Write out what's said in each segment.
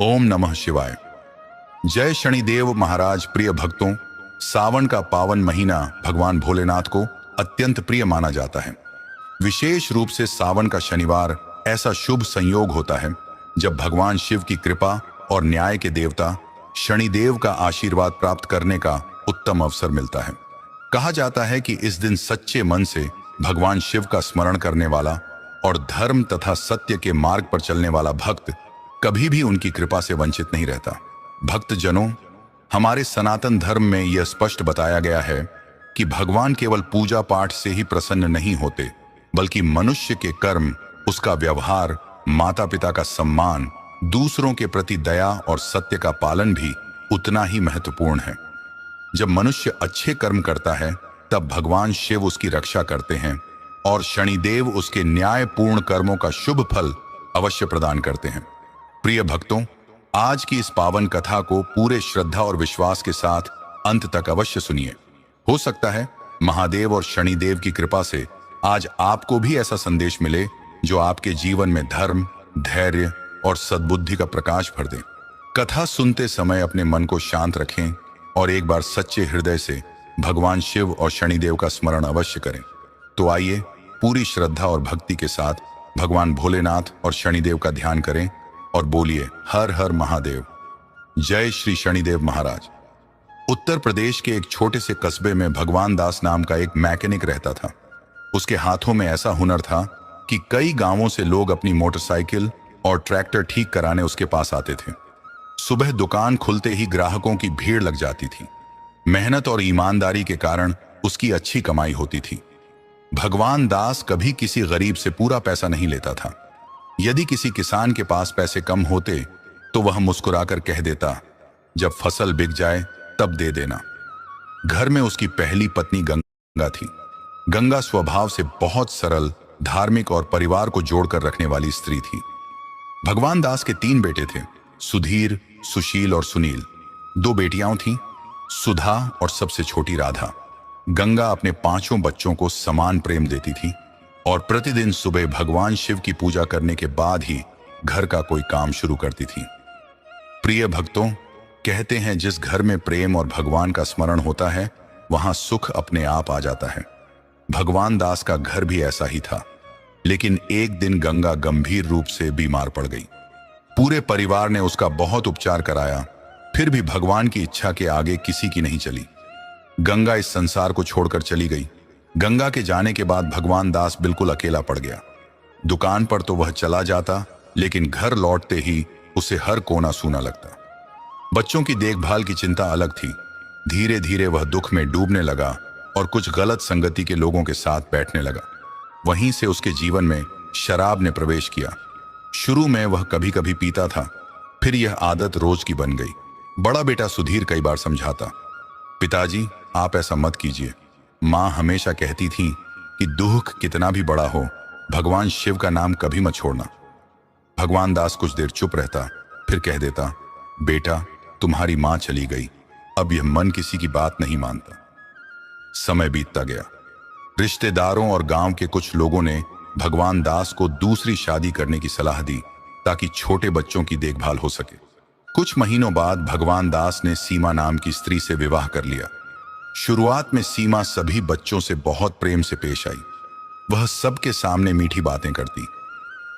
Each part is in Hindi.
ओम नमः शिवाय। जय शनिदेव महाराज। प्रिय भक्तों, सावन का पावन महीना भगवान भोलेनाथ को अत्यंत प्रिय माना जाता है। विशेष रूप से सावन का शनिवार ऐसा शुभ संयोग होता है जब भगवान शिव की कृपा और न्याय के देवता शनिदेव का आशीर्वाद प्राप्त करने का उत्तम अवसर मिलता है। कहा जाता है कि इस दिन सच्चे मन से भगवान शिव का स्मरण करने वाला और धर्म तथा सत्य के मार्ग पर चलने वाला भक्त कभी भी उनकी कृपा से वंचित नहीं रहता। भक्तजनों, हमारे सनातन धर्म में यह स्पष्ट बताया गया है कि भगवान केवल पूजा पाठ से ही प्रसन्न नहीं होते, बल्कि मनुष्य के कर्म, उसका व्यवहार, माता पिता का सम्मान, दूसरों के प्रति दया और सत्य का पालन भी उतना ही महत्वपूर्ण है। जब मनुष्य अच्छे कर्म करता है तब भगवान शिव उसकी रक्षा करते हैं और शनिदेव उसके न्यायपूर्ण कर्मों का शुभ फल अवश्य प्रदान करते हैं। प्रिय भक्तों, आज की इस पावन कथा को पूरे श्रद्धा और विश्वास के साथ अंत तक अवश्य सुनिए। हो सकता है महादेव और शनिदेव की कृपा से आज आपको भी ऐसा संदेश मिले जो आपके जीवन में धर्म, धैर्य और सद्बुद्धि का प्रकाश भर दे। कथा सुनते समय अपने मन को शांत रखें और एक बार सच्चे हृदय से भगवान शिव और शनिदेव का स्मरण अवश्य करें। तो आइए पूरी श्रद्धा और भक्ति के साथ भगवान भोलेनाथ और शनिदेव का ध्यान करें और बोलिए हर हर महादेव। जय श्री शनिदेव महाराज। उत्तर प्रदेश के एक छोटे से कस्बे में भगवान दास नाम का एक मैकेनिक रहता था। उसके हाथों में ऐसा हुनर था कि कई गांवों से लोग अपनी मोटरसाइकिल और ट्रैक्टर ठीक कराने उसके पास आते थे। सुबह दुकान खुलते ही ग्राहकों की भीड़ लग जाती थी। मेहनत और ईमानदारी के कारण उसकी अच्छी कमाई होती थी। भगवान दास कभी किसी गरीब से पूरा पैसा नहीं लेता था। यदि किसी किसान के पास पैसे कम होते तो वह मुस्कुराकर कह देता, जब फसल बिक जाए तब दे देना। घर में उसकी पहली पत्नी गंगा थी। गंगा स्वभाव से बहुत सरल, धार्मिक और परिवार को जोड़कर रखने वाली स्त्री थी। भगवान दास के 3 बेटे थे, सुधीर, सुशील और सुनील। 2 बेटियां थीं, सुधा और सबसे छोटी राधा। गंगा अपने 5 बच्चों को समान प्रेम देती थी और प्रतिदिन सुबह भगवान शिव की पूजा करने के बाद ही घर का कोई काम शुरू करती थी। प्रिय भक्तों, कहते हैं जिस घर में प्रेम और भगवान का स्मरण होता है वहां सुख अपने आप आ जाता है। भगवान दास का घर भी ऐसा ही था। लेकिन एक दिन गंगा गंभीर रूप से बीमार पड़ गई। पूरे परिवार ने उसका बहुत उपचार कराया, फिर भी भगवान की इच्छा के आगे किसी की नहीं चली। गंगा इस संसार को छोड़कर चली गई। गंगा के जाने के बाद भगवान दास बिल्कुल अकेला पड़ गया। दुकान पर तो वह चला जाता, लेकिन घर लौटते ही उसे हर कोना सूना लगता। बच्चों की देखभाल की चिंता अलग थी। धीरे धीरे वह दुख में डूबने लगा और कुछ गलत संगति के लोगों के साथ बैठने लगा। वहीं से उसके जीवन में शराब ने प्रवेश किया। शुरू में वह कभी कभी पीता था, फिर यह आदत रोज की बन गई। बड़ा बेटा सुधीर कई बार समझाता, पिताजी आप ऐसा मत कीजिए। माँ हमेशा कहती थी कि दुख कितना भी बड़ा हो, भगवान शिव का नाम कभी मत छोड़ना। भगवान दास कुछ देर चुप रहता, फिर कह देता, बेटा तुम्हारी माँ चली गई, अब यह मन किसी की बात नहीं मानता। समय बीतता गया। रिश्तेदारों और गांव के कुछ लोगों ने भगवान दास को दूसरी शादी करने की सलाह दी ताकि छोटे बच्चों की देखभाल हो सके। कुछ महीनों बाद भगवान दास ने सीमा नाम की स्त्री से विवाह कर लिया। शुरुआत में सीमा सभी बच्चों से बहुत प्रेम से पेश आई। वह सबके सामने मीठी बातें करती।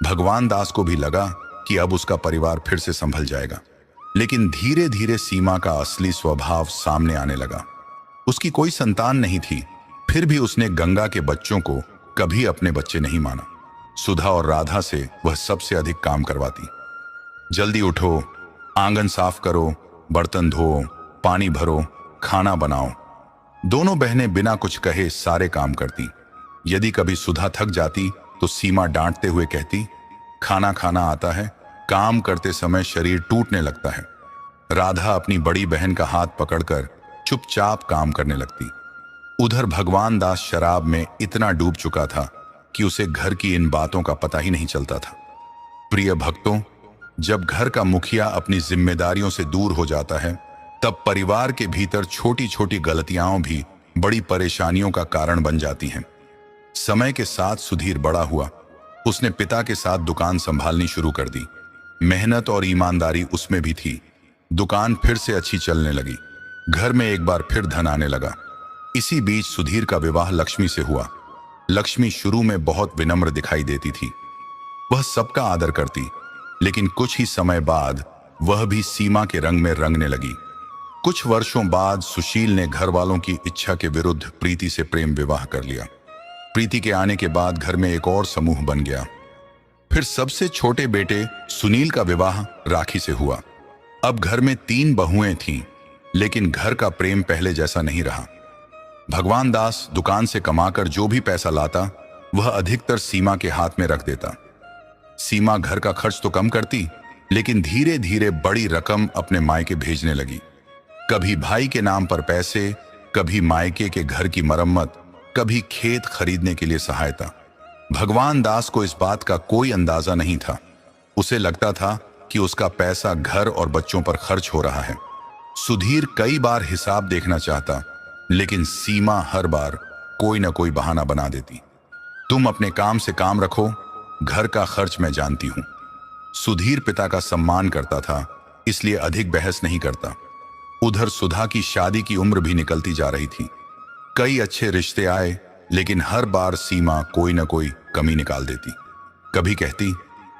भगवान दास को भी लगा कि अब उसका परिवार फिर से संभल जाएगा। लेकिन धीरे धीरे सीमा का असली स्वभाव सामने आने लगा। उसकी कोई संतान नहीं थी, फिर भी उसने गंगा के बच्चों को कभी अपने बच्चे नहीं माना। सुधा और राधा से वह सबसे अधिक काम करवाती। जल्दी उठो, आंगन साफ करो, बर्तन धो, पानी भरो, खाना बनाओ। दोनों बहनें बिना कुछ कहे सारे काम करती। यदि कभी सुधा थक जाती तो सीमा डांटते हुए कहती, खाना खाना आता है, काम करते समय शरीर टूटने लगता है। राधा अपनी बड़ी बहन का हाथ पकड़कर चुपचाप काम करने लगती। उधर भगवान दास शराब में इतना डूब चुका था कि उसे घर की इन बातों का पता ही नहीं चलता था। प्रिय भक्तों, जब घर का मुखिया अपनी जिम्मेदारियों से दूर हो जाता है तब परिवार के भीतर छोटी छोटी गलतियां भी बड़ी परेशानियों का कारण बन जाती हैं। समय के साथ सुधीर बड़ा हुआ। उसने पिता के साथ दुकान संभालनी शुरू कर दी। मेहनत और ईमानदारी उसमें भी थी। दुकान फिर से अच्छी चलने लगी। घर में एक बार फिर धन आने लगा। इसी बीच सुधीर का विवाह लक्ष्मी से हुआ। लक्ष्मी शुरू में बहुत विनम्र दिखाई देती थी। वह सबका आदर करती, लेकिन कुछ ही समय बाद वह भी सीमा के रंग में रंगने लगी। कुछ वर्षों बाद सुशील ने घर वालों की इच्छा के विरुद्ध प्रीति से प्रेम विवाह कर लिया। प्रीति के आने के बाद घर में एक और समूह बन गया। फिर सबसे छोटे बेटे सुनील का विवाह राखी से हुआ। अब घर में 3 बहुएं थीं, लेकिन घर का प्रेम पहले जैसा नहीं रहा। भगवान दास दुकान से कमाकर जो भी पैसा लाता वह अधिकतर सीमा के हाथ में रख देता। सीमा घर का खर्च तो कम करती, लेकिन धीरे धीरे बड़ी रकम अपने मायके भेजने लगी। कभी भाई के नाम पर पैसे, कभी मायके के घर की मरम्मत, कभी खेत खरीदने के लिए सहायता। भगवान दास को इस बात का कोई अंदाजा नहीं था। उसे लगता था कि उसका पैसा घर और बच्चों पर खर्च हो रहा है। सुधीर कई बार हिसाब देखना चाहता, लेकिन सीमा हर बार कोई ना कोई बहाना बना देती। तुम अपने काम से काम रखो, घर का खर्च मैं जानती हूं। सुधीर पिता का सम्मान करता था, इसलिए अधिक बहस नहीं करता। उधर सुधा की शादी की उम्र भी निकलती जा रही थी। कई अच्छे रिश्ते आए, लेकिन हर बार सीमा कोई ना कोई कमी निकाल देती। कभी कहती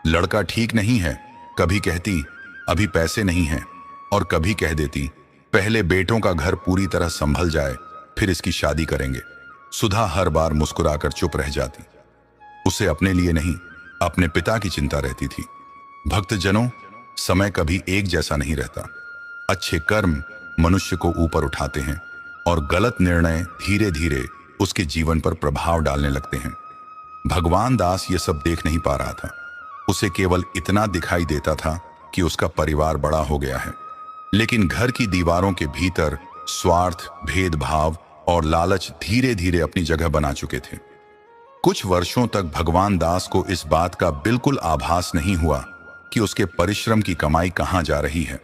लड़का ठीक नहीं है, कभी कहती अभी पैसे नहीं हैं, और कभी कह देती पहले बेटों का घर पूरी तरह संभल जाए फिर इसकी शादी करेंगे। सुधा हर बार मुस्कुराकर चुप रह जाती। उसे अपने लिए नहीं, अपने पिता की चिंता रहती थी। भक्तजनों, समय कभी एक जैसा नहीं रहता। अच्छे कर्म मनुष्य को ऊपर उठाते हैं और गलत निर्णय धीरे धीरे उसके जीवन पर प्रभाव डालने लगते हैं। भगवान दास ये सब देख नहीं पा रहा था। उसे केवल इतना दिखाई देता था कि उसका परिवार बड़ा हो गया है, लेकिन घर की दीवारों के भीतर स्वार्थ, भेदभाव और लालच धीरे धीरे अपनी जगह बना चुके थे। कुछ वर्षों तक भगवान दास को इस बात का बिल्कुल आभास नहीं हुआ कि उसके परिश्रम की कमाई कहां जा रही है।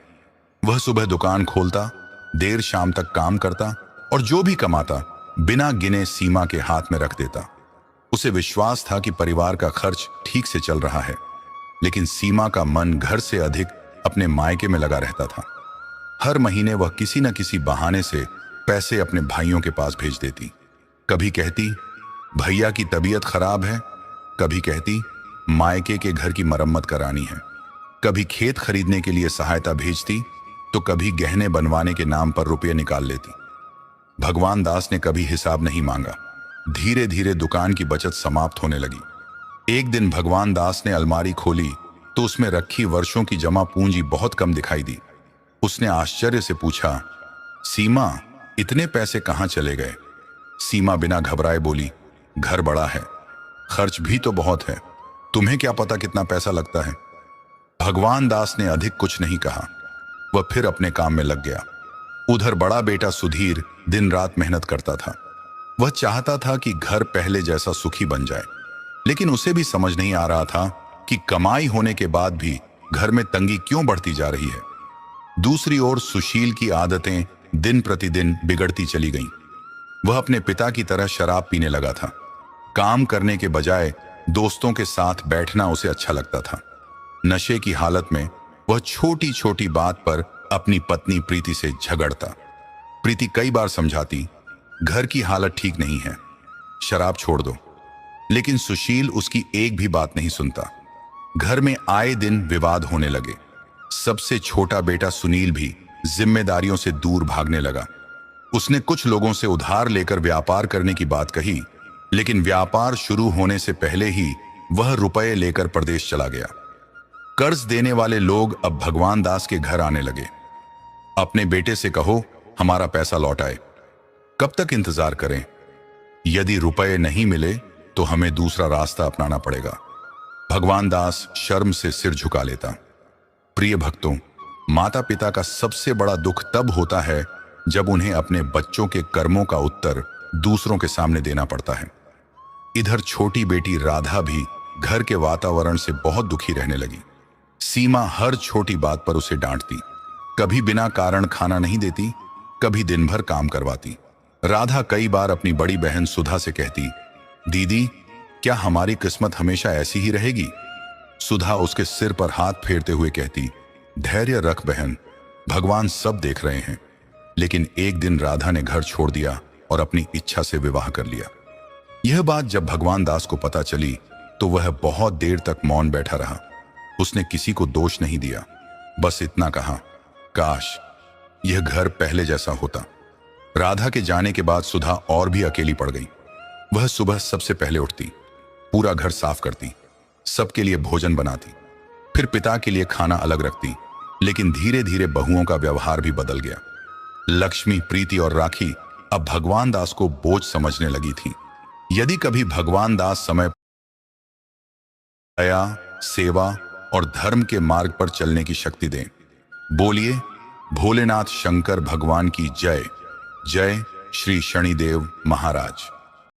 वह सुबह दुकान खोलता, देर शाम तक काम करता और जो भी कमाता बिना गिने सीमा के हाथ में रख देता। उसे विश्वास था कि परिवार का खर्च ठीक से चल रहा है, लेकिन सीमा का मन घर से अधिक अपने मायके में लगा रहता था। हर महीने वह किसी न किसी बहाने से पैसे अपने भाइयों के पास भेज देती। कभी कहती भैया की तबीयत खराब है, कभी कहती मायके के घर की मरम्मत करानी है, कभी खेत खरीदने के लिए सहायता भेजती, तो कभी गहने बनवाने के नाम पर रुपये निकाल लेती। भगवान दास ने कभी हिसाब नहीं मांगा। धीरे धीरे दुकान की बचत समाप्त होने लगी। एक दिन भगवान दास ने अलमारी खोली तो उसमें रखी वर्षों की जमा पूंजी बहुत कम दिखाई दी। उसने आश्चर्य से पूछा, सीमा, इतने पैसे कहां चले गए? सीमा बिना घबराए बोली, घर बड़ा है, खर्च भी तो बहुत है, तुम्हें क्या पता कितना पैसा लगता है। भगवान दास ने अधिक कुछ नहीं कहा। वह फिर अपने काम में लग गया। उधर बड़ा बेटा सुधीर दिन रात मेहनत करता था। वह चाहता था कि घर पहले जैसा सुखी बन जाए, लेकिन उसे भी समझ नहीं आ रहा था कि कमाई होने के बाद भी घर में तंगी क्यों बढ़ती जा रही है। दूसरी ओर सुशील की आदतें दिन प्रतिदिन बिगड़ती चली गईं। वह अपने पिता की तरह शराब पीने लगा था। काम करने के बजाय दोस्तों के साथ बैठना उसे अच्छा लगता था। नशे की हालत में वह छोटी छोटी बात पर अपनी पत्नी प्रीति से झगड़ता। प्रीति कई बार समझाती, घर की हालत ठीक नहीं है, शराब छोड़ दो, लेकिन सुशील उसकी एक भी बात नहीं सुनता। घर में आए दिन विवाद होने लगे। सबसे छोटा बेटा सुनील भी जिम्मेदारियों से दूर भागने लगा। उसने कुछ लोगों से उधार लेकर व्यापार करने की बात कही, लेकिन व्यापार शुरू होने से पहले ही वह रुपए लेकर प्रदेश चला गया। कर्ज देने वाले लोग अब भगवान दास के घर आने लगे। अपने बेटे से कहो हमारा पैसा लौट आए। कब तक इंतजार करें? यदि रुपए नहीं मिले तो हमें दूसरा रास्ता अपनाना पड़ेगा। भगवान दास शर्म से सिर झुका लेता। प्रिय भक्तों, माता पिता का सबसे बड़ा दुख तब होता है जब उन्हें अपने बच्चों के कर्मों का उत्तर दूसरों के सामने देना पड़ता है। इधर छोटी बेटी राधा भी घर के वातावरण से बहुत दुखी रहने लगी। सीमा हर छोटी बात पर उसे डांटती, कभी बिना कारण खाना नहीं देती, कभी दिन भर काम करवाती। राधा कई बार अपनी बड़ी बहन सुधा से कहती, दीदी, क्या हमारी किस्मत हमेशा ऐसी ही रहेगी? सुधा उसके सिर पर हाथ फेरते हुए कहती, धैर्य रख बहन, भगवान सब देख रहे हैं। लेकिन एक दिन राधा ने घर छोड़ दिया और अपनी इच्छा से विवाह कर लिया। यह बात जब भगवान दास को पता चली तो वह बहुत देर तक मौन बैठा रहा। उसने किसी को दोष नहीं दिया, बस इतना कहा, काश यह घर पहले जैसा होता। राधा के जाने के बाद सुधा और भी अकेली पड़ गई। वह सुबह सबसे पहले उठती, पूरा घर साफ करती, सबके लिए भोजन बनाती, फिर पिता के लिए खाना अलग रखती। लेकिन धीरे धीरे बहुओं का व्यवहार भी बदल गया। लक्ष्मी, प्रीति और राखी अब भगवान दास को बोझ समझने लगी थी। यदि कभी भगवान दास समय दया, सेवा और धर्म के मार्ग पर चलने की शक्ति दें। बोलिए भोलेनाथ शंकर भगवान की जय। जय श्री शनिदेव महाराज।